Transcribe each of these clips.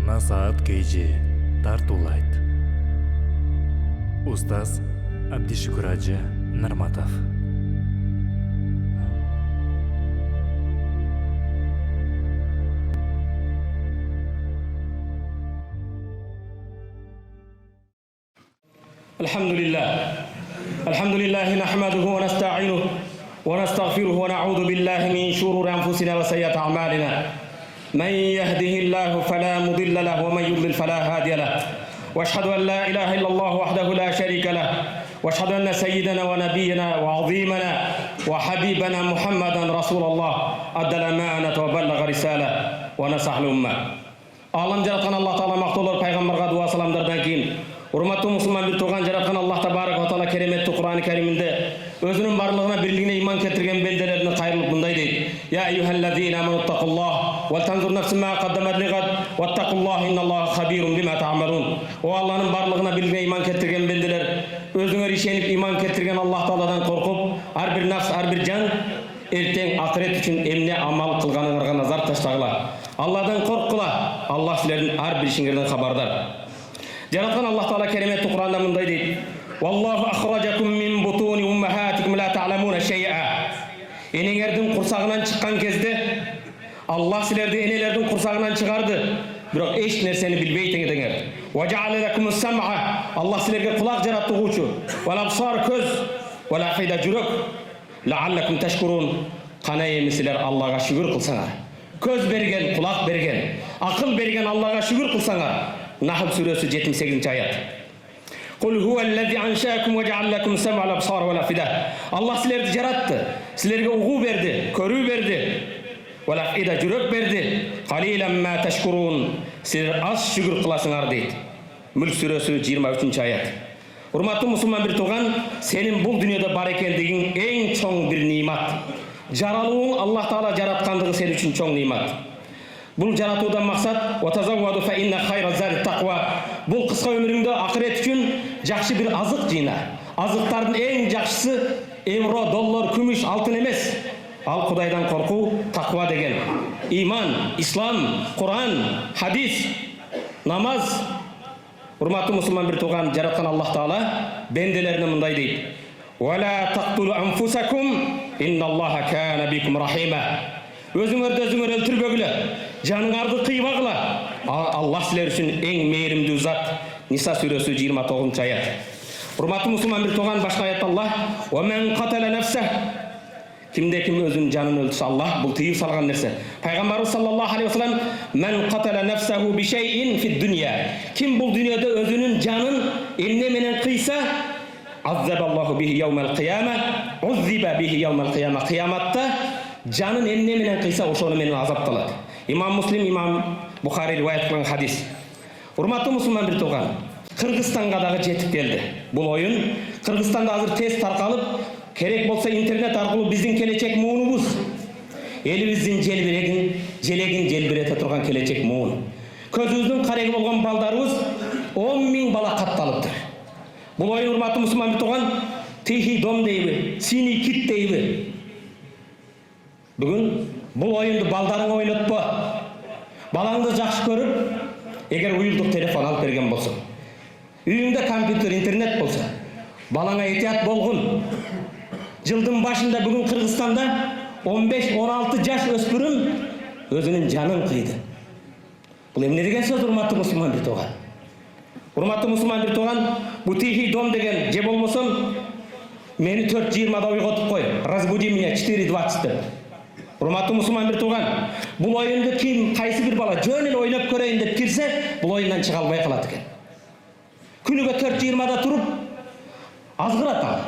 Насаат KG тартуулайт. Устаз Абдишукур Ажы Нарматов. الحمد لله نحمده ونستعينه ونستغفره ونعوذ بالله من شرور أنفسنا وسيئات أعمالنا. من يهده الله فلا مضل له ومن يضلل فلا هادي له. واشهد أن لا إله إلا الله وحده لا شريك له. واشهد أن سيدنا ونبينا وعظيمنا وحبيبنا محمدا رسول الله أدى الأمانة وبلغ رسالة ونصح الأمة. Алам жаратқан Аллах Таала мақтаулар пайғамбарға дуа саламдардан кейін урматтуу мусулман бир тууган жараткан Аллах табарак ва таала кереметтүү Кур'ан-ы Кариминде өзүнүн барлыгына бирлигине иман келтирген бенделерине кайрылып мындай дейт: Я айюхаллазина аману тақуллах ва танзур нафсун ма каддамат лигад ваттақуллах инналлаха хабирун бима та'малун. О Алланын барлыгына бирлигине иман келтирген бенделер, өзүңөр ишенип иман келтирген Аллах Тааладан коркуп, ар бир нафс, ар бир жан эртең акырет үчүн эмне амал кылганыңарга назар таштагыла. Алладан корккула. Аллах силердин ар бир ишиңерден хабардар. Жараткан Аллах Таала кереметтүү Кур'анда мындай дейт: Валлаху ахраджакум мин бутуни уммахатикум ла та'ламуна шай'a. Энеңердин курсагынан чыккан кезде Аллах силерди энелердин курсагынан чыгарды, бирок эч нерсени билбейтиңер. Ва жа'ала лакумус сам'a. Аллах силерге кулак жараттыгучу, вал абсар көз, вал афида жүрөк. Ла'аллакум ташкурун. Кана эми силер Аллага шүгүр кылсаңар. Көз берген, кулак берген, акыл берген Аллага шүгүр кылсаңар. Nahl suresi 78. ayet. Kul huvellezî anşâkum ve cealleküm sem'al absâr vel afida. Allah sizleri yarattı. Sizlerge uğu verdi, körü verdi. Vel afida jürek verdi. Qalilan ma teşkurun. Sizler az şükür kılasınlar deydi. Mülk suresi 23. ayet. Hurmatlı Müslüman bir tuğan, senin bu dünyada bar ekendigin en çoğun bir nimet. Jaralığın Allah Taala jaratkandığı senin için çoğun nimet. Бұл жаратудан мақсат «Ватазавваду фа инна хайра зәди тақва». Бұл қысқа өміріңді ақырет үшін жақсы бір азық жина. Азықтардың ең жақсысы евро, доллар, күміш, алтын емес. Ал Құдайдан қорқу тақва деген. Иман, ислам, Құран, хадис, намаз. Урматтуу мусулман бір туған жаратқан Аллах Таала бенделеріне мындай дейді: «Вала тақтулу анфусакум инналлаха кана бикум рахима». Өзіңерді өзіңер өлтірбегілі, жаныңарды қиybағыла. Аллах сілер үшін ең мейірімді зат. Ниса сүресі 29. ayet. Урматтуу мусулман бір туған башқа аятта Аллах: «Вамен қатала нафса». Кимде ким өзінің жанын өлтірсе, Аллах бұл тыйып салған нәрсе. Пайғамбарымыз саллаллаху алейхи вассалам: «Мен қатала нафсаху бишейин фид дүния». Ким бұл дүниеде өзінің жанын эмне менен қийса, аззабаллаху бихи яумал қияма, уззиба бихи яумал қияма. Қияматта жанын эмне менен кыйса ошону менен азапталат. Имам Муслим, Имам Бухари риваят кылган хадис. Урматтуу мусулман бир тууган, Кыргызстанга дагы жетип келди. Бул оюн Кыргызстанда азыр тез таркалып, керек болсо интернет аркылуу биздин келечек муунубуз, элибиздин желегин желбирете турган келечек муун. Көзүбүздүн кареги болгон балдарыбыз 10.000 бала катталыптыр. Бул оюн урматтуу мусулман бир тууган, Тихий дом дейби, Синий кит дейби. Бүгін бұл ойынды балдарың ойнатпа. Балаңды жақсы көріп, егер уюлдук телефон алып берген болса, үйүңдө компьютер, интернет болса, балаңа этият болгун. Жылдын башында бүгін Кыргызстанда 15-16 жаш өспүрүм өзүнүн жанын кыйды. Бул эмне деген сөз, урматтуу мусулман бир тууган? Урматтуу мусулман бир тууган, бул Тихий дом деген же болбосо мени 4:20 ойготуп кой. Разбуди меня 4:20 деп. Урматтуу мусулман бир тууган, бул оюнду ким кайсы бир бала жөн эле ойноп көрөйүн деп кирсе, бул оюндан чыга албай калат экен. Күнүгө 4:20 туруп азгырат ал.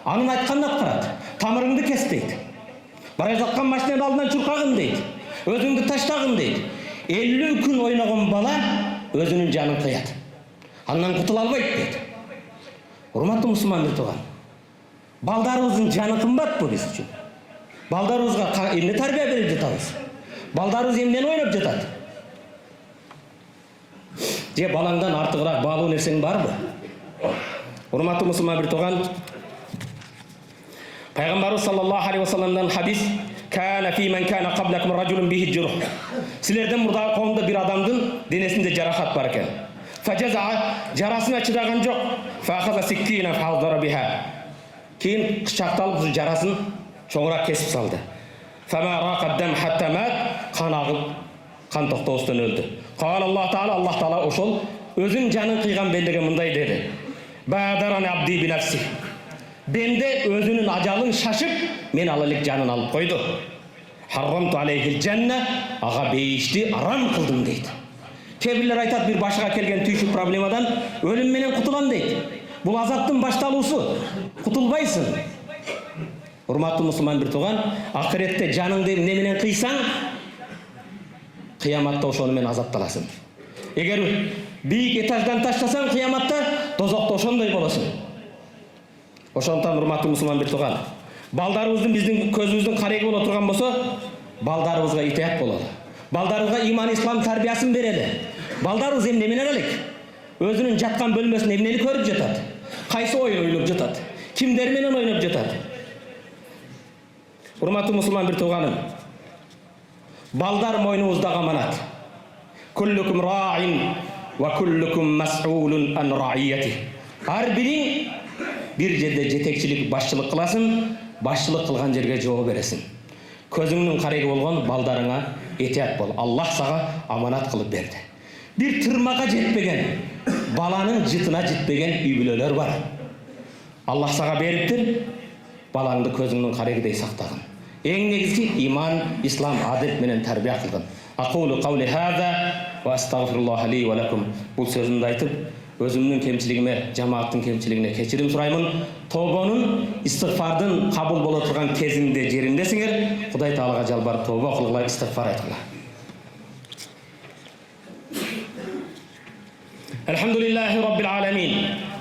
Анын айтканын аткарат. Тамырыңды кес дейт. Бара жаткан машинанын алдынан чуркагын дейт. Өзүңдү таштагын дейт. 50 күн ойногон бала өзүнүн жанын кыят. Андан кутула албайт дейт. Урматтуу мусулман бир тууган, балдарыбыздын жаны кымбатпы биз үчүн? Балдарыбызга эмне тарбия берип жатабыз? Балдарыбыз эмнени ойноп жатат? Же балаңдан артыгыраак баалуу нерсең барбы? Урматтуу мусулман бир тууган, Пайгамбарыбыз саллаллаху алейхи вассаламдан хадис: Kana fi man kana qablakum rajulun bihi juruh. Sizlerden murda kavimde bir adamdın denesinde jarahat var eken. Fajaza jarasına çıdagan jok. Fa sikkina fa biha. Keyin qıçaqtalып jaraсын çoğurak kesip saldı. Fama raqaddam hatta mat kan ağıp kan toktostan öldü. Qala Allah Taala oşol özün canın kıygan bendege mınday dedi. Badaran abdi bi nafsi. Bende özünün ajalın şaşıp men alalık canın alıp koydu. Harramtu aleyhil cennet ağa beyişti aram kıldım deydi. Kebirler aytat bir başıga kelgen tüyüşük problemadan ölüm menen kutulan deydi. Bu azaptın baştalusu. Kutulbaysın. Hurmatlı Müslüman bir tuğan, ahirette canыңды немenen kıysan, kıyamatta oşonu azaptalasın. Eğer büyük etajdan taşlasan kıyamatta tozokta oşonday bolasın. Oşontan hurmatlı Müslüman bir tuğan. Baldarыбыздын биздин көзүбүздүн кареги боло турган болсо, балдарыбызга итаат бололу. Балдарыбызга иман ислам тарбиясын берели. Балдарыбыз эмне менен элек? Өзүнүн жаткан бөлмөсүн эмнени көрүп жатат? Кайсы оюн ойлоп жатат? Кимдер менен ойноп жатат? Hurmatlı Müslüman bir tuğanım. Baldar moynunuzda amanat. Kullukum ra'in ve kullukum mas'ulun an ra'iyeti. Her birin bir jerde jetekçilik, başçılık kılasın, başçılık kılgan jerge жооп бересин. Көзүңнүн кареги болгон балдарыңа этият бол. Allah сага аманат кылып берди. Bir tırmağa жетпеген, баланын жытына жетпеген үй-бүлөлөр бар. Allah сага бериптир, балаңды көзүңнүн карегидей сактагын. Эң негизги иман, ислам, адет менен тарбия кылгын. Aqulu qawli hada wa astaghfirullah li wa lakum. Бул сөзүмдү айтып, өзүмдүн кемчилигиме, жамааттын кемчилигине кечирим сураймын. Тобонун, истигфардын кабыл боло турган кезинде жериндесиңер. Кудай Таалага жалбарып тобо кылгыла, истигфар айткыла. Elhamdülillahi Rabbil alamin.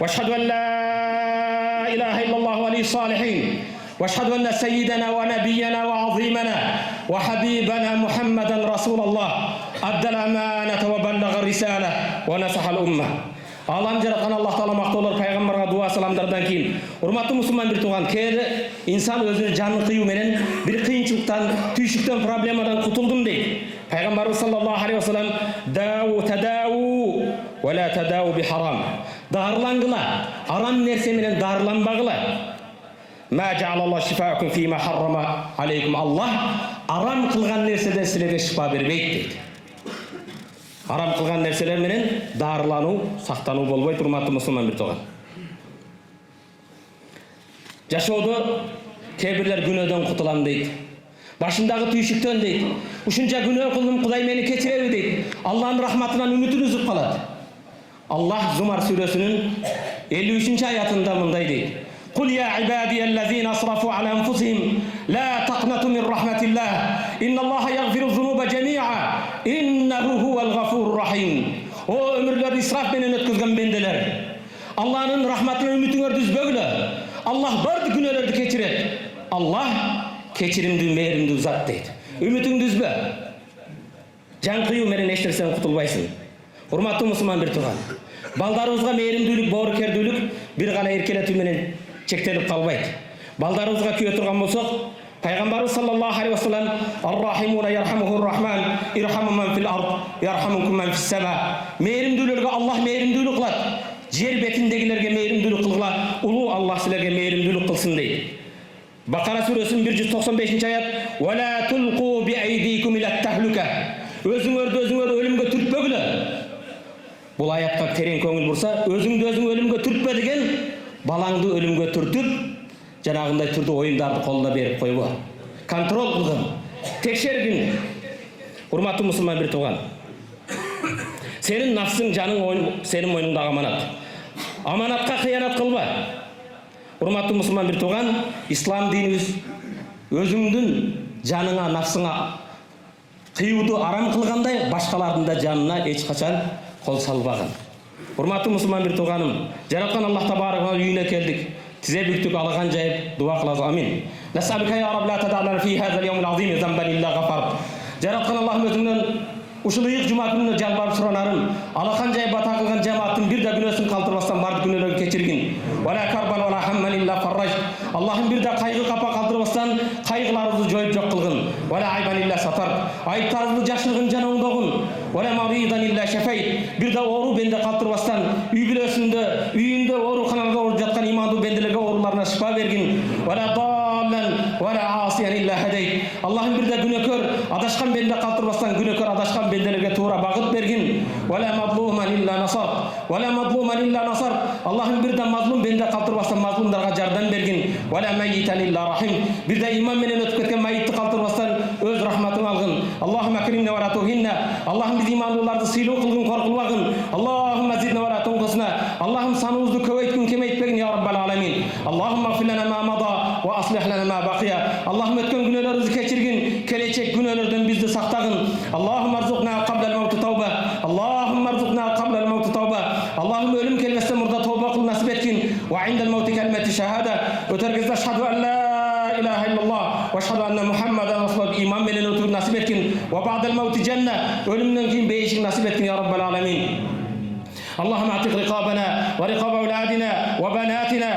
Ve eşhedü en la ilahe illallah ve li salihin. Ve eşhedü enne seyyidena ve nebiyyena ve azimena ve habibena Muhammeden Resulallah. Addel emanete ve bellagar risale ve nesahal ummah. Alam жараткан Allah Taala maqtoolor пайгамбарга дуа саламдардан кийин урматтуу мусулман бир тууган кээде инсан өзүнүн жанын кыюу менен бир кыйынчылыктан, түйшүктөн, проблемадан кутулдум дейт. Пайгамбарыбыз саллаллаху алейхи вассалам тадау ва ла тадау би харам. Дарылангыла, арам нерсе менен дарыланбагыла. Ма жаалаллаху шифаакум фима харрама алейкум. Аллах арам кылган нерседен силерге шифа бербейт дейт. Арам кылган нерселер менен дарылануу, сактануу болбойт, урматтуу мусулман бир тууган. Жашоодо кээ бирлер күнөөдөн кутулам дейт. Башындагы түйшүктөн дейт. Ушунча күнөө кылдым, Кудай мени кечиреби дейт. Аллахтын рахматынан үмүтүн үзүп калат. Аллах Зумар сүрөсүнүн 53-аятында мындай дейт. قل يا عبادي الذين أسرفوا على أنفسهم لا تقنطوا من رحمة الله إن الله يغفر الذنوب جميعا إنه هو الغفور الرحيم. O ömürler israf menen ötközgөн bendeler. Allah'ın rahmatına ümitiңерди üzbөгүлө. Allah bardык günölerdi keçiret. Allah keçirimdi, mээримди uzat deydi. Ümitiңди üzbө. Жан кыюу менен эч нерседен кутулбайсың. Урматтуу мусулман бир тууган. Балдарыбызга мээримдүүлүк, боорукердүүлүк бир гана эркелетүү менен чектелип калбайт. Балдарыбызга күйө турган болсок, Пайгамбарыбыз саллаллаху алейхи вассалам "Ар-рахимуна ярхамухур-рахман, ирхаму ман фил ард, ярхамукум ман фис сама." Мээримдүүлөргө Аллах мээримдүүлүк кылат. Жер бетиндегилерге мээримдүүлүк кылгыла, улуу Аллах силерге мээримдүүлүк кылсын дейт. Бакара сүрөсүнүн 195-аят: "Ва ла тулqu би айдикум ила тахлука." Өзүңөрдү өзүңөр өлүмгө түртпөгүлө. Бул аятка терең көңүл бурса, өзүңдү өзүң өлүмгө түртпө деген балаңды өлүмгө түртүп, жанагындай түрдүү оюндарды колуна берип койбо. Контрол кылгын, текшергин. Урматтуу мусулман бир тууган. Сенин нафсың, жаның сенин мойнуңда аманат. Аманатка кыянат кылба. Урматтуу мусулман бир тууган, ислам динибиз өзүңдүн жаныңа, нафсыңа кыюуду арам кылгандай, башкалардын да жанына эч качан кол салбаган. Урматтуу мусулман бир тууганым, жараткан Аллах табарак үйүнө келдик. Тизе бүктүк алган жайып дуа кылабыз. Амин. Насалука я рабб ла тадаллана фи хазал йаумил азим замбан илла гафар. Жараткан Аллахым өзүңдөн ушул ыйык жума күнүнө жалбарып суранарым, алахан жай бата кылган жамааттын бир да күнөөсүн калтырбастан бардык күнөөлөрүн кечиргин. Вала карбан вала хамман илля фарраж. Аллахым бир да кайгы капа калтырбастан кайгыларыбызды жоюп жок кылгын. Вала айбан илля сатар. Айыптарыбызды жакшылыгын жана оңдогун. Вала маридан илля шафайт. Бир да оору бенде калтырбастан үй бүлөсүндө, үйүндө ооруканада ооруп жаткан имандуу бенделерге ооруларына шифа бергин. Вала даллан вала асиян илля хадайт. Аллахым бир да күнөөкөр, адашкан бенде калтырбастан күнөөкөр адашкан бенделерге туура багыт бергин. Вала мадлуман илля насар. Вала мадлуман илля насар. Аллахым бир да мазлум бенде калтырбастан мазлумдарга жардам бергин. Вала майитан илля рахим. Бир да иман менен өтүп кеткен майытты калтырбастан өз рахматың алгын. Аллахумма акримна ва ла тухинна. Аллахым биз имандууларды сыйлуу кылгын, коркулбагын. Аллахумма зидна ва ла тунқисна. Аллахым саныбызды көбөйткүн, кемейтпегин я раббал аламин. Аллахумма агфир лана ма мада ва аслих лана ма бақия. Аллахым өткөн күнөөлөрүбүздү кечиргин, келечек күнөөлөрдөн бизди сактагын. Аллахумма арзуқна қабла ал-маут тауба. Аллахумма арзуқна қабла ал-маут тауба. Аллахым өлүм келбестен мурда тауба кыл насип эткин. Ва индал маути калимати шахада. Өтөр кезде ашхаду ан ла илаха иллаллах ва ашхаду анна мухаммадан расулуллах иман менен өтүп насип эткин. Ва баъдал маути жанна. Өлүмдөн кийин бейишик насип эткин я раббал аламин. اللهم اعتق رقابنا ورقاب اولادنا وبناتنا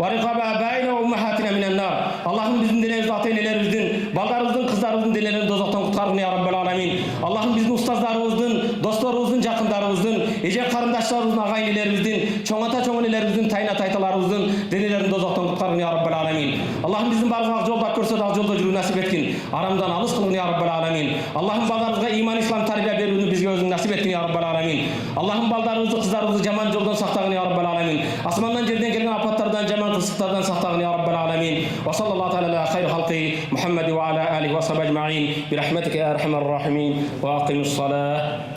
ورقاب ابائنا وامهاتنا من النار. اللهم биздин денебизди, ата-энелерибиздин, балдарыбыздын, кыздарыбыздын денелерин дозоктон куткаргын я раббал аламин. Аллахым биздин устаздарыбыздын, досторубуздун, жакындарыбыздын, эже карындаштарыбыздын, агай-инелерибиздин, чоң ата, чоң энелерибиздин, тайна тайталарыбыздын денелерин дозоктон куткаргын я раббал аламин. Аллахым биздин барган ак жолдо көрсөт, ак жолдо жүрүү насип эткин. Арамдан алыс кылгын я раббал аламин. Аллахым балдарыбызга иман, ислам тарбия берүүнү бизге өзүң насип эткин я раббал аламин. Аллахым балдарыбызды, кыздарыбызды жаман жолдон сактагын я раббал аламин. Асмандан жерден келген апаттардан, жаман кырсыктардан сактагын я раббал аламин. Ва саллаллаху тааля аля хайр халқи Мухаммад ва аля алихи ва сахбиhi ajma'in bi rahmatika ya arhamar rahimin. Wa aqimiss salah.